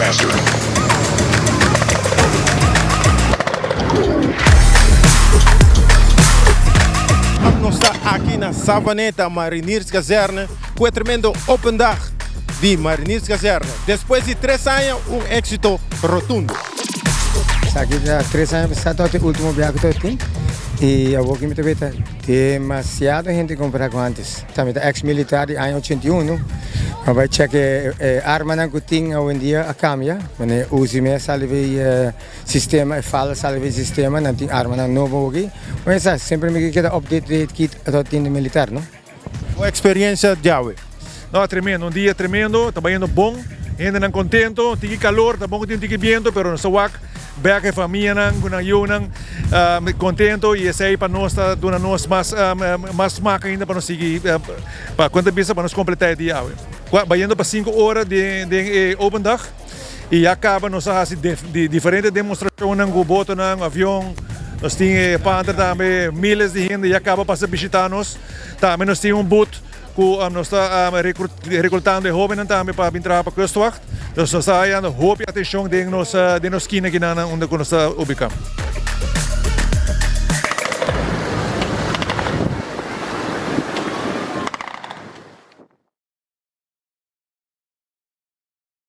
faster. Nós estamos aqui na Savaneta, Marinierskazerne, com o tremendo Opendag de Marinierskazerne. Depois de 3 anos, êxito rotundo. Aqui já 3 anos, está o último viagem que eu tenho. E eu vou aqui me ver, demasiada gente comprar com antes. Também ex-militar de ano 81, mas vai checar arma na cotinha hoje em dia a cambia, mas usa mais salve sistema, fala salve sistema, não tem arma na novo aqui. Mas sempre me queda update kit do time militar, não? A experiência de Yahweh. No, tremendo, dia tremendo, está indo bom, ainda não contento, tem calor, está bom que tem viento, pero não se wak. Back a família nang contento e esse aí para nós está dando nós mais marca ainda para nós seguir para quanto pisa para nós completar o dia. Vai indo para 5 horas de Opendag e acaba nós fazendo diferentes demonstrações no boto, no avião. Nós temos para também milhares de gente e acaba para bishita nós. Também nós temos boot que nós estamos recrutando jovens também para vir para a Kustwacht. Nós estamos dando hope e atenção de nós esquina aqui onde nós estamos ubicados.